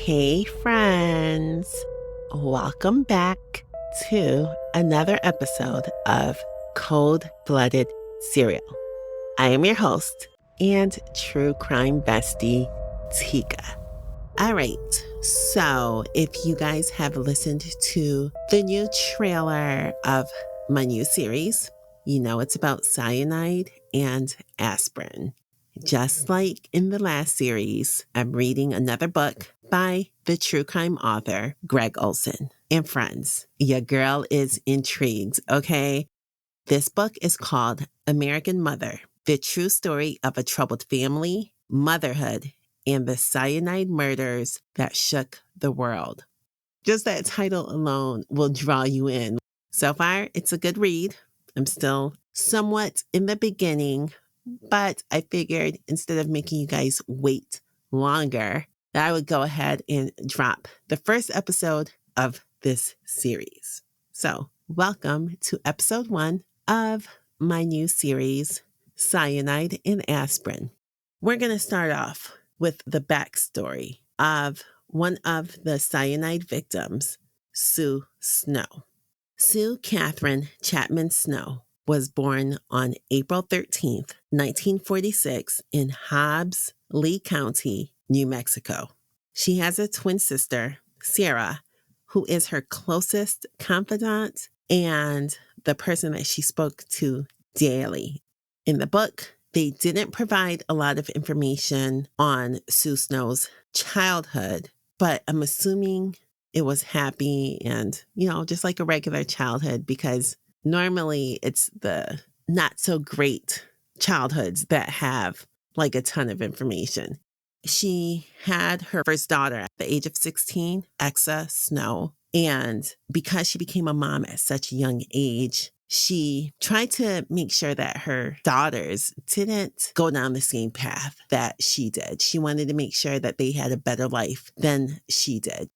Hey, friends. Welcome back to another episode of Cold Blooded Serial. I am your host and true crime bestie, Tika. All right, so if you guys have listened to the new trailer of my new series, you know it's about cyanide and aspirin. Just like in the last series, I'm reading another book by the true crime author, Greg Olson. And friends, your girl is intrigued, okay? This book is called American Mother, the true story of a troubled family, motherhood, and the cyanide murders that shook the world. Just that title alone will draw you in. So far, it's a good read. I'm still somewhat in the beginning, but I figured instead of making you guys wait longer, that I would go ahead and drop the first episode of this series. So, welcome to episode 1 of my new series, Cyanide and Aspirin. We're going to start off with the backstory of one of the cyanide victims, Sue Snow. Sue Catherine Chapman Snow was born on April 13th, 1946 in Hobbs, Lee County, New Mexico. She has a twin sister, Sarah, who is her closest confidant and the person that she spoke to daily. In the book, they didn't provide a lot of information on Sue Snow's childhood, but I'm assuming it was happy and, just like a regular childhood, because normally it's the not so great childhoods that have like a ton of information. She had her first daughter at the age of 16, Exa Snow. And because she became a mom at such a young age, she tried to make sure that her daughters didn't go down the same path that she did. She wanted to make sure that they had a better life than she did.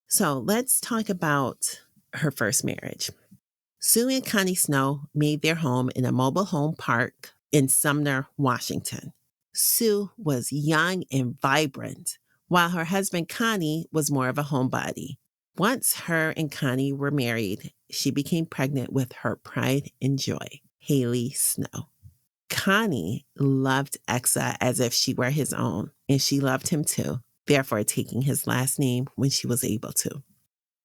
So let's talk about her first marriage. Sue and Connie Snow made their home in a mobile home park in Sumner, Washington. Sue was young and vibrant, while her husband Connie was more of a homebody. Once her and Connie were married, she became pregnant with her pride and joy, Haley Snow. Connie loved Exa as if she were his own, and she loved him too, therefore taking his last name when she was able to.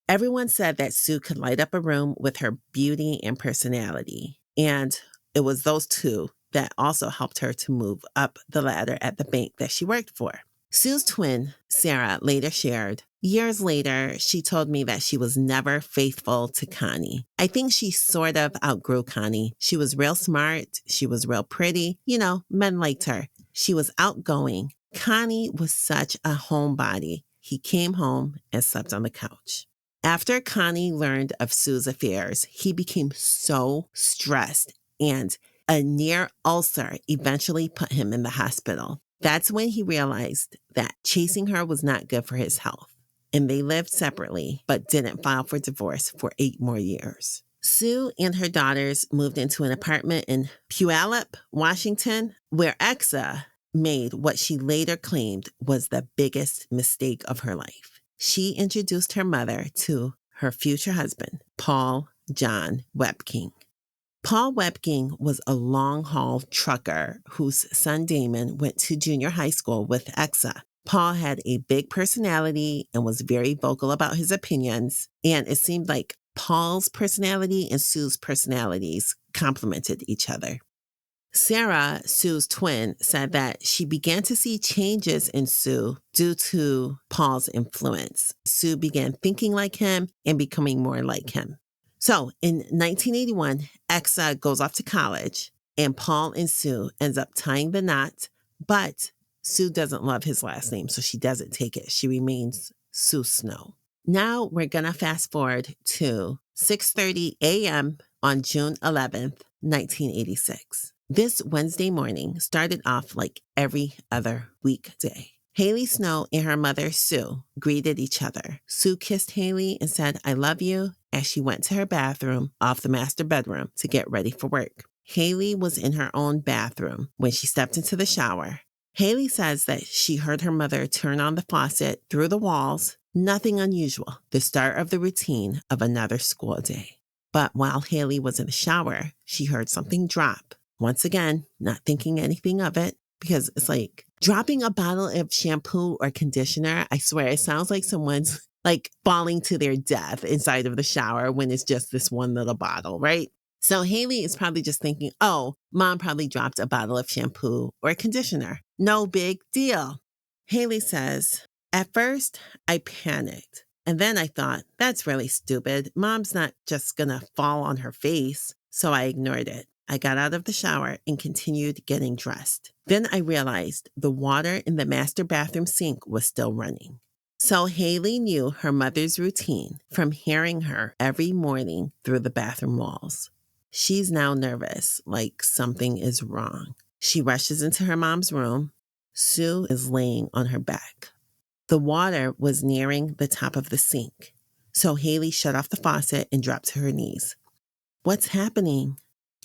Everyone said that Sue could light up a room with her beauty and personality, and it was those two that also helped her to move up the ladder at the bank that she worked for. Sue's twin, Sarah, later shared, years later, she told me that she was never faithful to Connie. I think she sort of outgrew Connie. She was real smart. She was real pretty. Men liked her. She was outgoing. Connie was such a homebody. He came home and slept on the couch. After Connie learned of Sue's affairs, he became so stressed, and a near ulcer eventually put him in the hospital. That's when he realized that chasing her was not good for his health, and they lived separately but didn't file for divorce for 8 more years. Sue and her daughters moved into an apartment in Puyallup, Washington, where Exa made what she later claimed was the biggest mistake of her life. She introduced her mother to her future husband, Paul John Webking. Paul Webking was a long-haul trucker whose son Damon went to junior high school with Exa. Paul had a big personality and was very vocal about his opinions, and it seemed like Paul's personality and Sue's personalities complemented each other. Sarah, Sue's twin, said that she began to see changes in Sue due to Paul's influence. Sue began thinking like him and becoming more like him. So in 1981, Exa goes off to college and Paul and Sue ends up tying the knot, but Sue doesn't love his last name, so she doesn't take it. She remains Sue Snow. Now we're going to fast forward to 6:30 a.m. on June 11th, 1986. This Wednesday morning started off like every other weekday. Haley Snow and her mother, Sue, greeted each other. Sue kissed Haley and said, "I love you," as she went to her bathroom off the master bedroom to get ready for work. Haley was in her own bathroom when she stepped into the shower. Haley says that she heard her mother turn on the faucet through the walls. Nothing unusual, the start of the routine of another school day. But while Haley was in the shower, she heard something drop. Once again, not thinking anything of it, because it's like dropping a bottle of shampoo or conditioner. I swear, it sounds like someone's like falling to their death inside of the shower when it's just this one little bottle, right? So Haley is probably just thinking, oh, mom probably dropped a bottle of shampoo or conditioner. No big deal. Haley says, at first, I panicked. And then I thought, that's really stupid. Mom's not just gonna fall on her face. So I ignored it. I got out of the shower and continued getting dressed. Then I realized the water in the master bathroom sink was still running. So Haley knew her mother's routine from hearing her every morning through the bathroom walls. She's now nervous, like something is wrong. She rushes into her mom's room. Sue is laying on her back. The water was nearing the top of the sink, so Haley shut off the faucet and dropped to her knees. What's happening?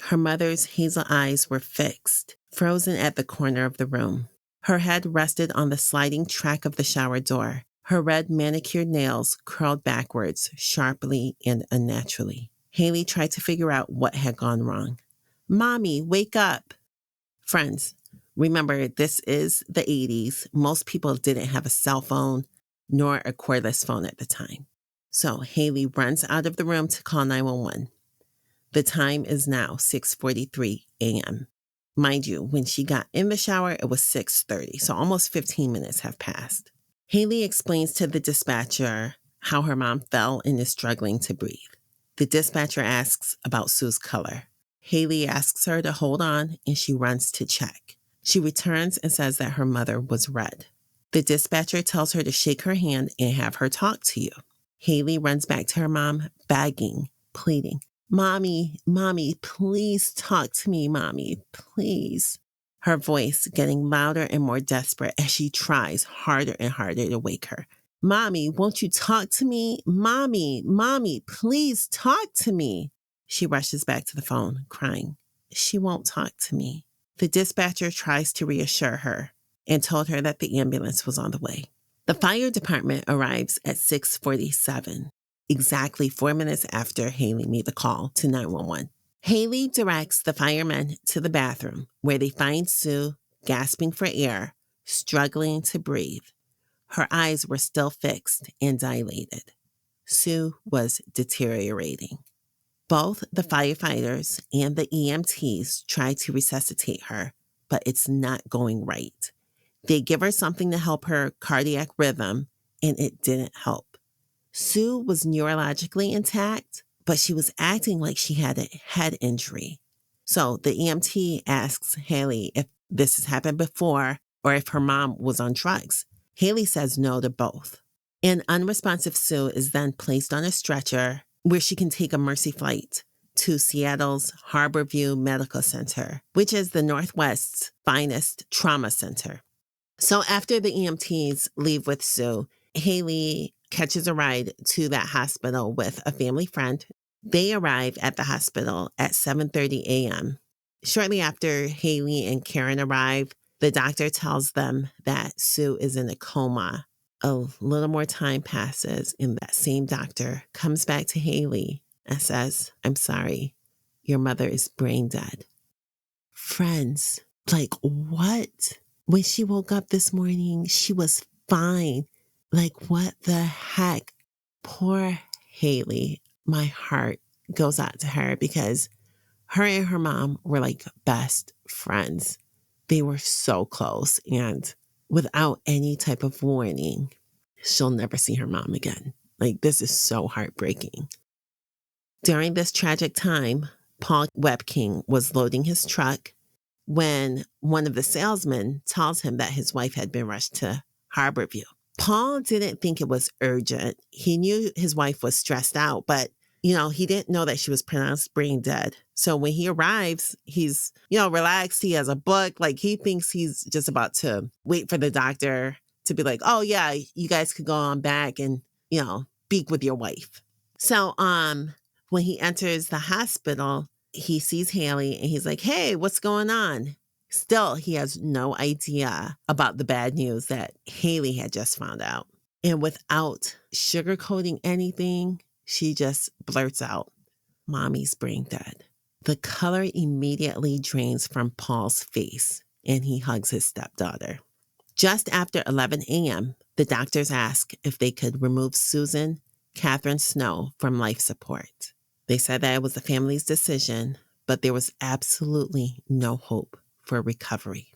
Her mother's hazel eyes were fixed, frozen at the corner of the room. Her head rested on the sliding track of the shower door. Her red manicured nails curled backwards, sharply and unnaturally. Haley tried to figure out what had gone wrong. Mommy, wake up. Friends, remember, this is the 80s. Most people didn't have a cell phone nor a cordless phone at the time. So Haley runs out of the room to call 911. The time is now 6:43 a.m. Mind you, when she got in the shower, it was 6:30, so almost 15 minutes have passed. Haley explains to the dispatcher how her mom fell and is struggling to breathe. The dispatcher asks about Sue's color. Haley asks her to hold on, and she runs to check. She returns and says that her mother was red. The dispatcher tells her to shake her hand and have her talk to you. Haley runs back to her mom, begging, pleading, Mommy, please talk to me, Mommy, please. Her voice getting louder and more desperate as she tries harder and harder to wake her. Mommy, won't you talk to me? Mommy, please talk to me. She rushes back to the phone, crying. She won't talk to me. The dispatcher tries to reassure her and told her that the ambulance was on the way. The fire department arrives at 6:47, exactly 4 minutes after Haley made the call to 911. Haley directs the firemen to the bathroom, where they find Sue gasping for air, struggling to breathe. Her eyes were still fixed and dilated. Sue was deteriorating. Both the firefighters and the EMTs try to resuscitate her, but it's not going right. They give her something to help her cardiac rhythm, and it didn't help. Sue was neurologically intact, but she was acting like she had a head injury. So the EMT asks Haley if this has happened before or if her mom was on drugs. Haley says no to both. An unresponsive Sue is then placed on a stretcher where she can take a Mercy flight to Seattle's Harborview Medical Center, which is the Northwest's finest trauma center. So after the EMTs leave with Sue, Haley catches a ride to that hospital with a family friend. They arrive at the hospital at 7:30 a.m. Shortly after Haley and Karen arrive, the doctor tells them that Sue is in a coma. A little more time passes, and that same doctor comes back to Haley and says, I'm sorry, your mother is brain dead. Friends, like what? When she woke up this morning, she was fine. Like what the heck? Poor Haley. My heart goes out to her because her and her mom were like best friends. They were so close, and without any type of warning, she'll never see her mom again. Like, this is so heartbreaking. During this tragic time, Paul Webking was loading his truck when one of the salesmen tells him that his wife had been rushed to Harborview. Paul didn't think it was urgent. He knew his wife was stressed out, but he didn't know that she was pronounced brain dead. So when he arrives, he's, relaxed. He has a book. Like, he thinks he's just about to wait for the doctor to be like, oh yeah, you guys could go on back and, speak with your wife. So, when he enters the hospital, he sees Haley and he's like, hey, what's going on? Still, he has no idea about the bad news that Haley had just found out. And without sugarcoating anything, she just blurts out, "Mommy's brain dead." The color immediately drains from Paul's face, and he hugs his stepdaughter. Just after 11 a.m., the doctors ask if they could remove Susan Catherine Snow from life support. They said that it was the family's decision, but there was absolutely no hope for recovery.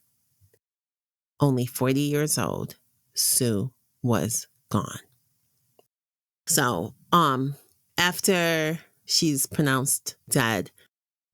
Only 40 years old, Sue was gone. So, after she's pronounced dead,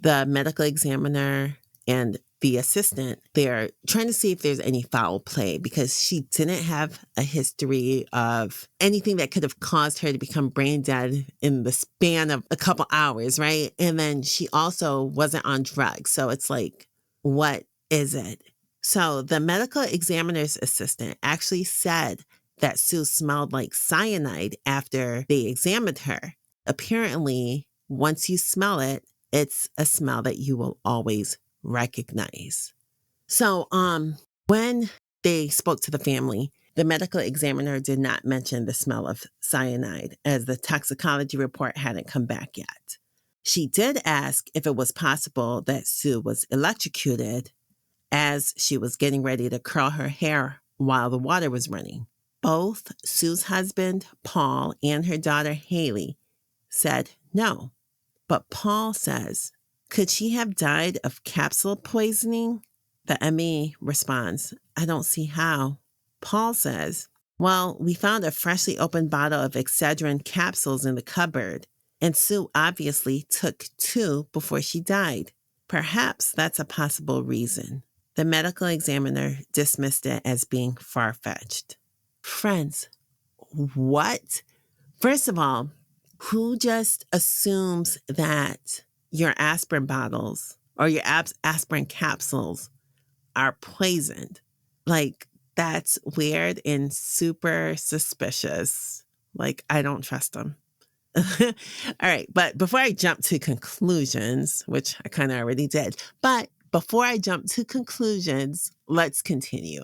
the medical examiner and the assistant, they're trying to see if there's any foul play because she didn't have a history of anything that could have caused her to become brain dead in the span of a couple hours, right? And then she also wasn't on drugs. So it's like, what is it? So the medical examiner's assistant actually said that Sue smelled like cyanide after they examined her. Apparently, once you smell it, it's a smell that you will always recognize. So, when they spoke to the family, the medical examiner did not mention the smell of cyanide as the toxicology report hadn't come back yet. She did ask if it was possible that Sue was electrocuted as she was getting ready to curl her hair while the water was running. Both Sue's husband, Paul, and her daughter, Haley, said no. But Paul says, could she have died of capsule poisoning? The ME responds, I don't see how. Paul says, well, we found a freshly opened bottle of Excedrin capsules in the cupboard, and Sue obviously took 2 before she died. Perhaps that's a possible reason. The medical examiner dismissed it as being far-fetched. Friends, what? First of all, who just assumes that your aspirin bottles or your aspirin capsules are poisoned? Like, that's weird and super suspicious. Like, I don't trust them. All right. But before I jump to conclusions, which I kind of already did, but before I jump to conclusions, let's continue.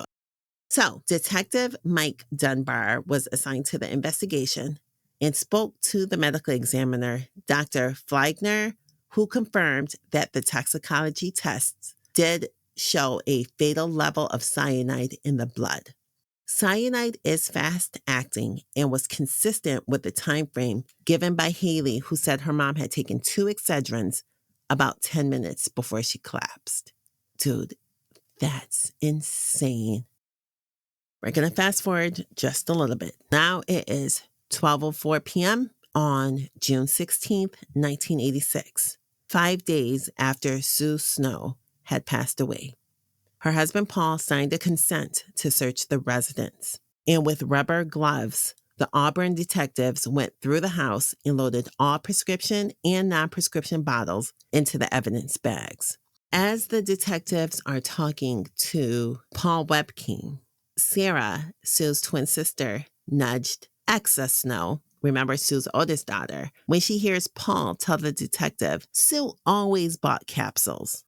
So, Detective Mike Dunbar was assigned to the investigation and spoke to the medical examiner, Dr. Fleigner, who confirmed that the toxicology tests did show a fatal level of cyanide in the blood. Cyanide is fast-acting and was consistent with the time frame given by Haley, who said her mom had taken 2 Excedrins about 10 minutes before she collapsed. Dude, that's insane. We're going to fast forward just a little bit. Now it is 12:04 p.m. on June 16th, 1986, 5 days after Sue Snow had passed away. Her husband Paul signed a consent to search the residence. And with rubber gloves, the Auburn detectives went through the house and loaded all prescription and non-prescription bottles into the evidence bags. As the detectives are talking to Paul Webking, Sarah, Sue's twin sister, nudged Exa Snow, remember Sue's oldest daughter, when she hears Paul tell the detective, Sue always bought capsules.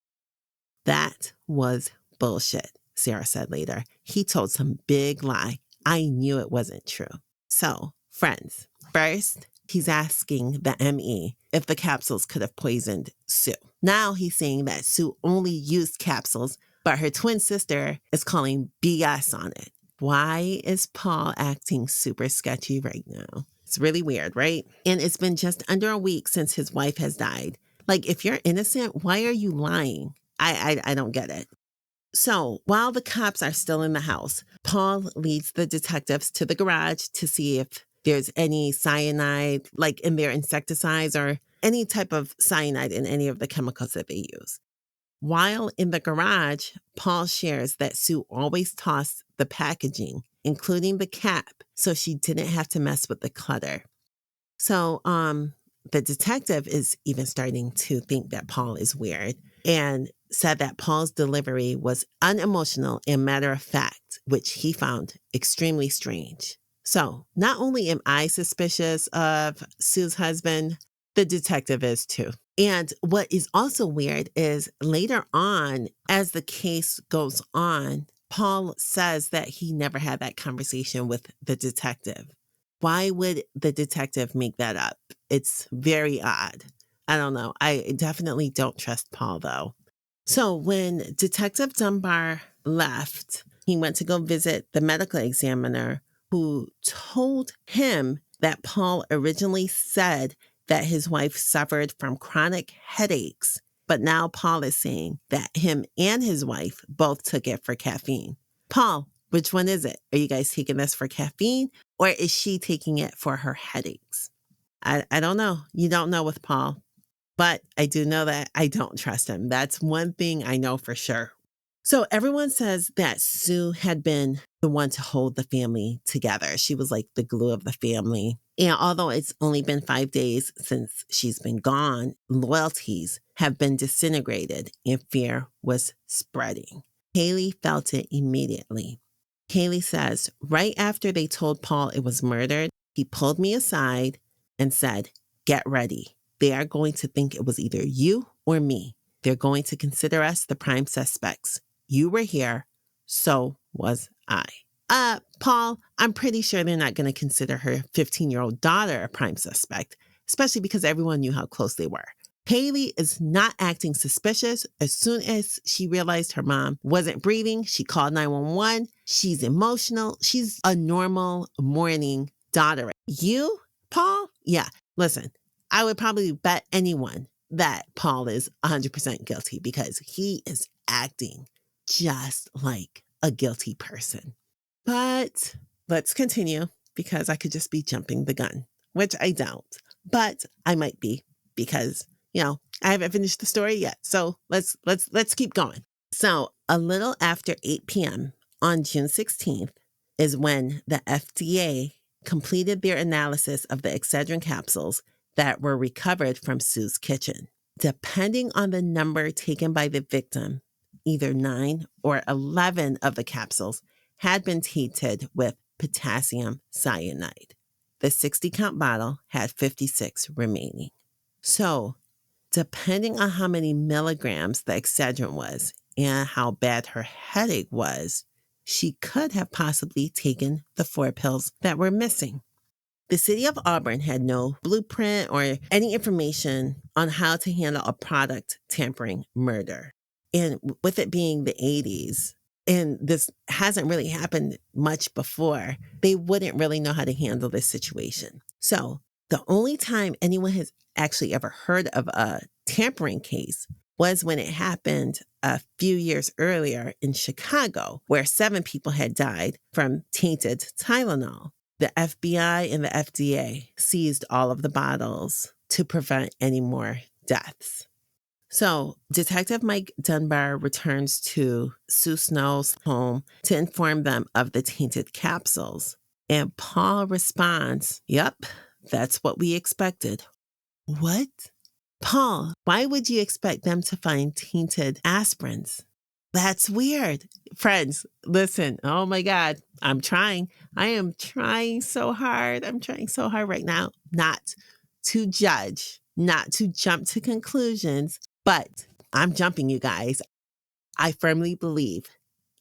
That was bullshit, Sarah said later. He told some big lie. I knew it wasn't true. So, friends, first, he's asking the ME if the capsules could have poisoned Sue. Now he's saying that Sue only used capsules, but her twin sister is calling BS on it. Why is Paul acting super sketchy right now? It's really weird, right? And it's been just under a week since his wife has died. Like, if you're innocent, why are you lying? I don't get it. So while the cops are still in the house, Paul leads the detectives to the garage to see if there's any cyanide, like in their insecticides or any type of cyanide in any of the chemicals that they use. While in the garage, Paul shares that Sue always tossed the packaging, including the cap, so she didn't have to mess with the clutter. So, the detective is even starting to think that Paul is weird and said that Paul's delivery was unemotional and matter of fact, which he found extremely strange. So, not only am I suspicious of Sue's husband, the detective is too. And what is also weird is later on, as the case goes on, Paul says that he never had that conversation with the detective. Why would the detective make that up? It's very odd. I don't know. I definitely don't trust Paul, though. So when Detective Dunbar left, he went to go visit the medical examiner who told him that Paul originally said that his wife suffered from chronic headaches. But now Paul is saying that him and his wife both took it for caffeine. Paul, which one is it? Are you guys taking this for caffeine or is she taking it for her headaches? I don't know. You don't know with Paul. But I do know that I don't trust him. That's one thing I know for sure. So everyone says that Sue had been the one to hold the family together. She was like the glue of the family. And although it's only been 5 days since she's been gone, loyalties have been disintegrated and fear was spreading. Haley felt it immediately. Haley says, right after they told Paul it was murdered, he pulled me aside and said, "Get ready. They are going to think it was either you or me. They're going to consider us the prime suspects. You were here, so was I." Paul, I'm pretty sure they're not going to consider her 15-year-old daughter a prime suspect, especially because everyone knew how close they were. Haley is not acting suspicious. As soon as she realized her mom wasn't breathing, she called 911. She's emotional. She's a normal morning daughter. You, Paul? Yeah, listen, I would probably bet anyone that Paul is 100% guilty because he is acting just like a guilty person. But let's continue because I could just be jumping the gun, which I don't. But I might be because, I haven't finished the story yet. So let's keep going. So a little after 8 p.m. on June 16th is when the FDA completed their analysis of the Excedrin capsules that were recovered from Sue's kitchen. Depending on the number taken by the victim, either 9 or 11 of the capsules had been tainted with potassium cyanide. The 60-count bottle had 56 remaining. So, depending on how many milligrams the Excedrin was and how bad her headache was, she could have possibly taken the 4 pills that were missing. The city of Auburn had no blueprint or any information on how to handle a product tampering murder. And with it being the 80s, and this hasn't really happened much before, they wouldn't really know how to handle this situation. So the only time anyone has actually ever heard of a tampering case was when it happened a few years earlier in Chicago, where 7 people had died from tainted Tylenol. The FBI and the FDA seized all of the bottles to prevent any more deaths. So, Detective Mike Dunbar returns to Sue Snow's home to inform them of the tainted capsules. And Paul responds, "Yep, that's what we expected." What? Paul, why would you expect them to find tainted aspirins? That's weird. Friends, listen. Oh my God. I'm trying. I am trying so hard. I'm trying so hard right now not to judge, not to jump to conclusions, but I'm jumping, you guys. I firmly believe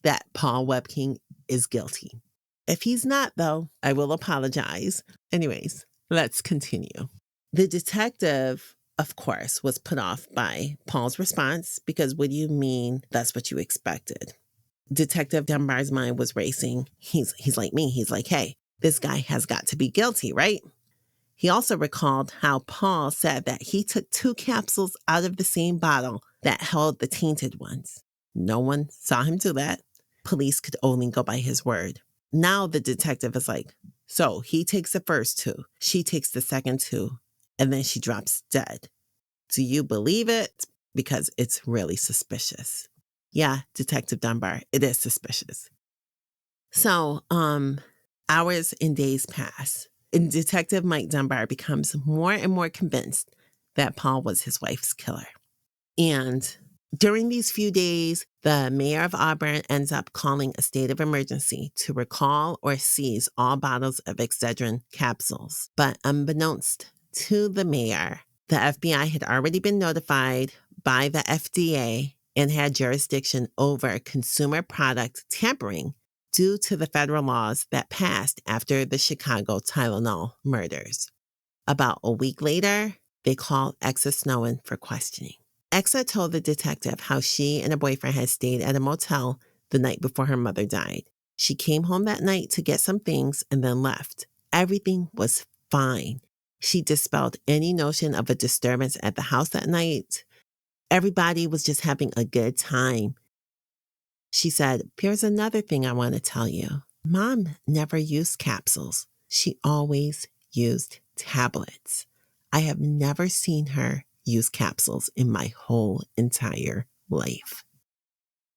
that Paul Webking is guilty. If he's not, though, I will apologize. Anyways, let's continue. The detective, of course, was put off by Paul's response because what do you mean that's what you expected? Detective Dunbar's mind was racing. He's like me. He's like, hey, this guy has got to be guilty, right? He also recalled how Paul said that he took 2 capsules out of the same bottle that held the tainted ones. No one saw him do that. Police could only go by his word. Now the detective is like, so he takes the first 2, she takes the second 2, and then she drops dead. Do you believe it? Because it's really suspicious. Yeah, Detective Dunbar, it is suspicious. So, hours and days pass, and Detective Mike Dunbar becomes more and more convinced that Paul was his wife's killer. And during these few days, the mayor of Auburn ends up calling a state of emergency to recall or seize all bottles of Excedrin capsules. But unbeknownst to the mayor, The FBI had already been notified by the FDA and had jurisdiction over consumer product tampering due to the federal laws that passed after the Chicago Tylenol murders. About a week later, they called Exa Snowen for questioning. Exa told the detective how she and a boyfriend had stayed at a motel the night before her mother died. She came home that night to get some things and then left. Everything was fine. She dispelled any notion of a disturbance at the house that night. Everybody was just having a good time. She said, "Here's another thing I want to tell you. Mom never used capsules. She always used tablets. I have never seen her use capsules in my whole entire life."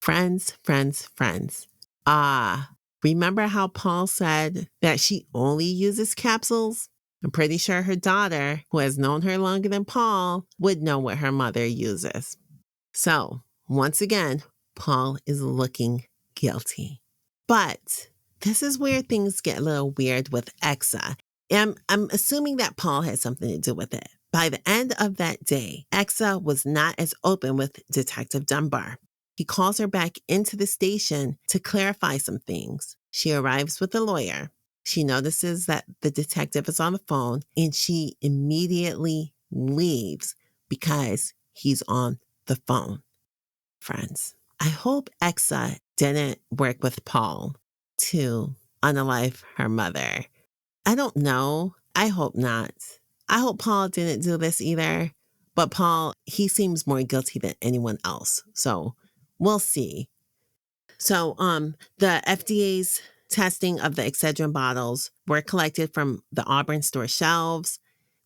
Friends, friends, friends. Remember how Paul said that she only uses capsules? I'm pretty sure her daughter, who has known her longer than Paul, would know what her mother uses. So, once again, Paul is looking guilty. But this is where things get a little weird with Exa. I'm assuming that Paul had something to do with it. By the end of that day, Exa was not as open with Detective Dunbar. He calls her back into the station to clarify some things. She arrives with a lawyer. She notices that the detective is on the phone and she immediately leaves because he's on the phone. Friends, I hope Exa didn't work with Paul to unalive her mother. I don't know. I hope not. I hope Paul didn't do this either. But Paul, he seems more guilty than anyone else. So we'll see. So the FDA's testing of the Excedrin bottles were collected from the Auburn store shelves.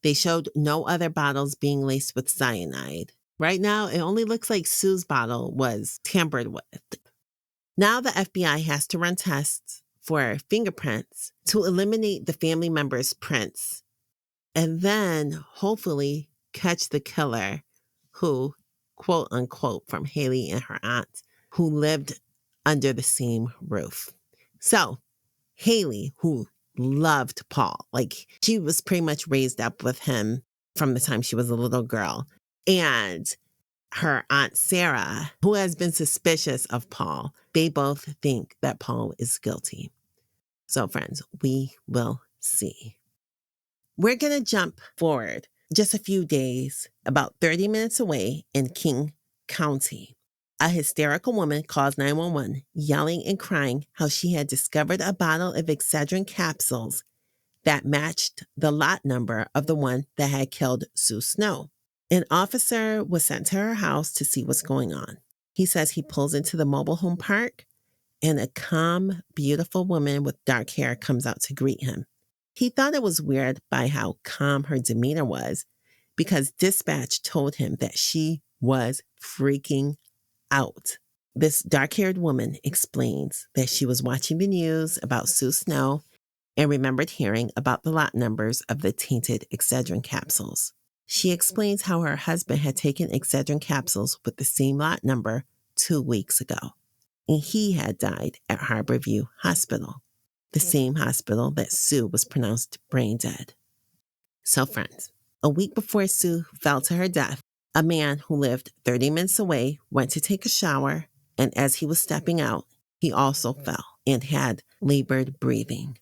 They showed no other bottles being laced with cyanide. Right now, it only looks like Sue's bottle was tampered with. Now the FBI has to run tests for fingerprints to eliminate the family members' prints and then hopefully catch the killer who, quote unquote, from Haley and her aunt, who lived under the same roof. So Haley, who loved Paul, like she was pretty much raised up with him from the time she was a little girl. And her aunt Sarah, who has been suspicious of Paul, they both think that Paul is guilty. So friends, we will see. We're going to jump forward just a few days, about 30 minutes away in King County. A hysterical woman calls 911, yelling and crying how she had discovered a bottle of Excedrin capsules that matched the lot number of the one that had killed Sue Snow. An officer was sent to her house to see what's going on. He says he pulls into the mobile home park and a calm, beautiful woman with dark hair comes out to greet him. He thought it was weird by how calm her demeanor was because dispatch told him that she was freaking out. This dark-haired woman explains that she was watching the news about Sue Snow and remembered hearing about the lot numbers of the tainted Excedrin capsules. She explains how her husband had taken Excedrin capsules with the same lot number 2 weeks ago, and he had died at Harborview Hospital, the same hospital that Sue was pronounced brain dead. So friends, a week before Sue fell to her death, a man who lived 30 minutes away went to take a shower, and as he was stepping out, he also fell and had labored breathing.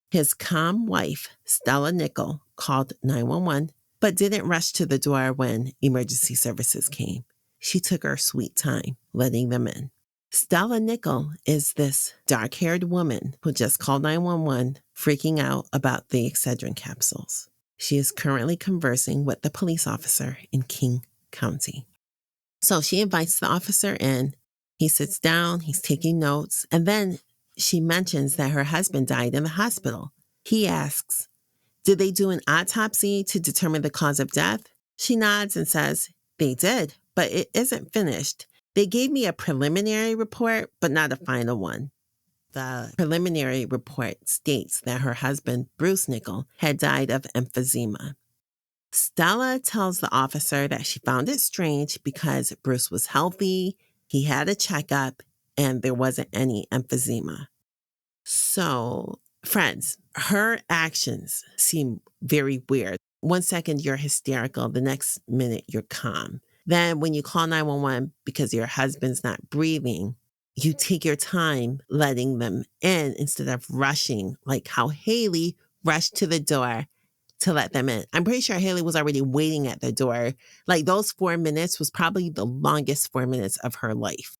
His calm wife, Stella Nickel, called 911, but didn't rush to the door when emergency services came. She took her sweet time letting them in. Stella Nickel is this dark-haired woman who just called 911, freaking out about the Excedrin capsules. She is currently conversing with the police officer in King County. So she invites the officer in. He sits down, he's taking notes, and then she mentions that her husband died in the hospital. He asks, "Did they do an autopsy to determine the cause of death?" She nods and says, "They did, but it isn't finished. They gave me a preliminary report, but not a final one." The preliminary report states that her husband, Bruce Nickel, had died of emphysema. Stella tells the officer that she found it strange because Bruce was healthy, he had a checkup, and there wasn't any emphysema. So, friends, her actions seem very weird. one second you're hysterical, the next minute you're calm. Then when you call 911 because your husband's not breathing, you take your time letting them in instead of rushing, like how Haley rushed to the door to let them in. I'm pretty sure Haley was already waiting at the door. Like those 4 minutes was probably the longest 4 minutes of her life.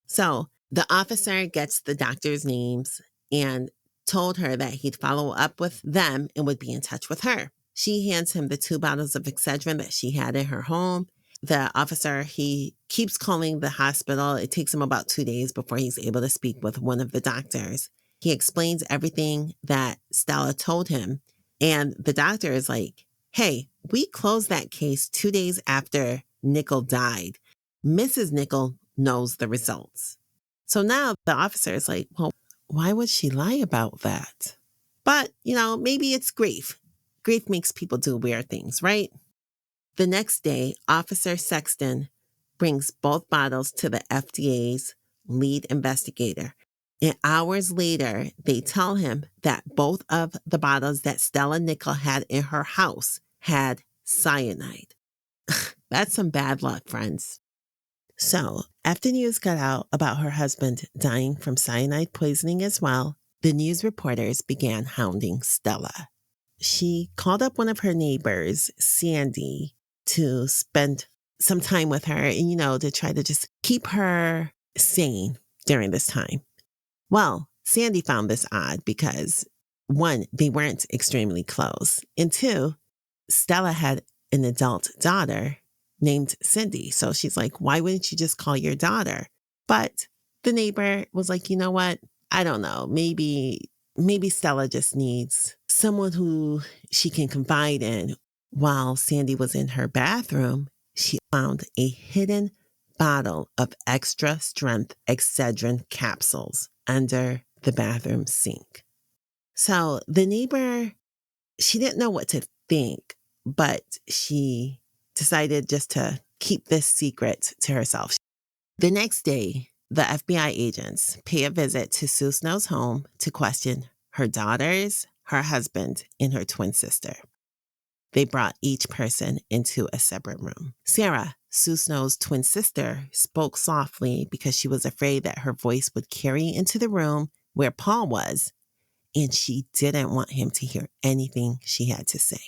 So the officer gets the doctor's names and told her that he'd follow up with them and would be in touch with her. She hands him the 2 bottles of Excedrin that she had in her home. The officer, he keeps calling the hospital. It takes him about 2 days before he's able to speak with one of the doctors. He explains everything that Stella told him. And the doctor is like, hey, we closed that case 2 days after Nickel died. Mrs. Nickel knows the results. So now the officer is like, well, why would she lie about that? But, maybe it's grief. Grief makes people do weird things, right? The next day, Officer Sexton brings both bottles to the FDA's lead investigator. And hours later, they tell him that both of the bottles that Stella Nickel had in her house had cyanide. That's some bad luck, friends. So, after news got out about her husband dying from cyanide poisoning as well, the news reporters began hounding Stella. She called up one of her neighbors, Sandy, to spend some time with her and, to try to just keep her sane during this time. Well, Sandy found this odd because, one, they weren't extremely close, and two, Stella had an adult daughter named Cindy. So she's like, why wouldn't you just call your daughter? But the neighbor was like, you know what? I don't know. Maybe Stella just needs someone who she can confide in. While Sandy was in her bathroom, she found a hidden bottle of extra strength Excedrin capsules under the bathroom sink. So the neighbor, she didn't know what to think, but she decided just to keep this secret to herself. The next day, the FBI agents pay a visit to Sue Snow's home to question her daughters, her husband, and her twin sister. They brought each person into a separate room. Sarah, Sue Snow's twin sister, spoke softly because she was afraid that her voice would carry into the room where Paul was, and she didn't want him to hear anything she had to say.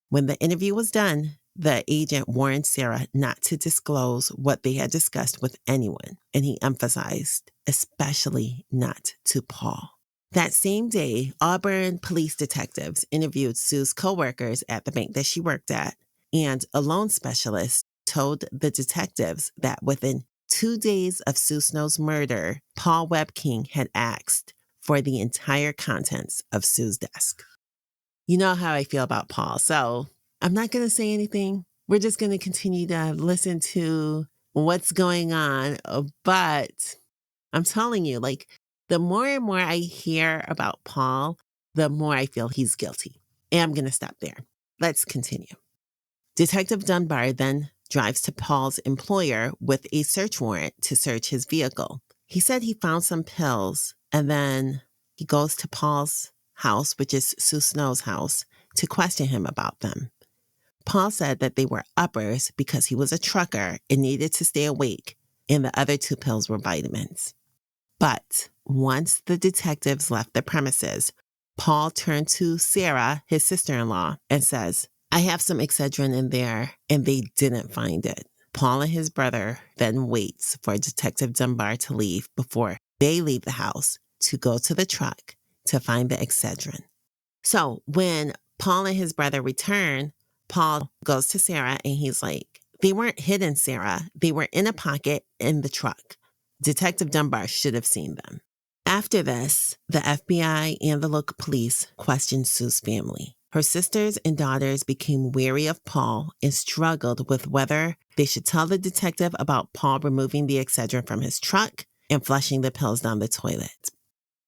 When the interview was done, the agent warned Sarah not to disclose what they had discussed with anyone, and he emphasized, especially not to Paul. That same day, Auburn police detectives interviewed Sue's coworkers at the bank that she worked at, and a loan specialist told the detectives that within 2 days of Sue Snow's murder, Paul Webb King had asked for the entire contents of Sue's desk. You know how I feel about Paul, so I'm not going to say anything. We're just going to continue to listen to what's going on. But I'm telling you, the more and more I hear about Paul, the more I feel he's guilty. And I'm going to stop there. Let's continue. Detective Dunbar then drives to Paul's employer with a search warrant to search his vehicle. He said he found some pills, and then he goes to Paul's house, which is Sue Snow's house, to question him about them. Paul said that they were uppers because he was a trucker and needed to stay awake, and the other 2 pills were vitamins. But once the detectives left the premises, Paul turned to Sarah, his sister-in-law, and says, I have some Excedrin in there, and they didn't find it. Paul and his brother then waits for Detective Dunbar to leave before they leave the house to go to the truck to find the Excedrin. So when Paul and his brother return, Paul goes to Sarah and he's like, they weren't hidden, Sarah. They were in a pocket in the truck. Detective Dunbar should have seen them. After this, the FBI and the local police questioned Sue's family. Her sisters and daughters became wary of Paul and struggled with whether they should tell the detective about Paul removing the Excedrin from his truck and flushing the pills down the toilet.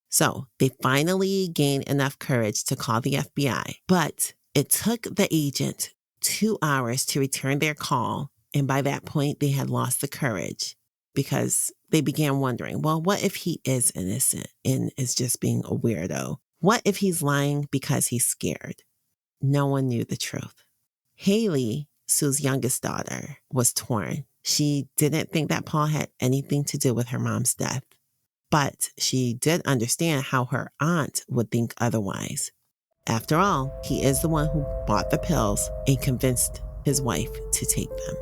So they finally gained enough courage to call the FBI, but it took the agent 2 hours to return their call, and by that point, they had lost the courage because they began wondering, well, what if he is innocent and is just being a weirdo? What if he's lying because he's scared? No one knew the truth. Haley, Sue's youngest daughter, was torn. She didn't think that Paul had anything to do with her mom's death, but she did understand how her aunt would think otherwise. After all, he is the one who bought the pills and convinced his wife to take them.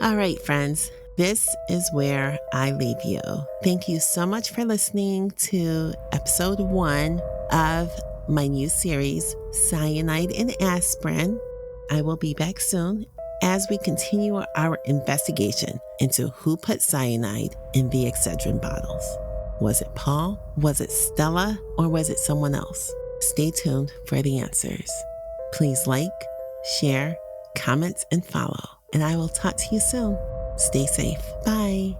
All right, friends, this is where I leave you. Thank you so much for listening to episode 1 of my new series, Cyanide and Aspirin. I will be back soon as we continue our investigation into who put cyanide in the Excedrin bottles. Was it Paul? Was it Stella? Or was it someone else? Stay tuned for the answers. Please like, share, comment, and follow. And I will talk to you soon. Stay safe. Bye.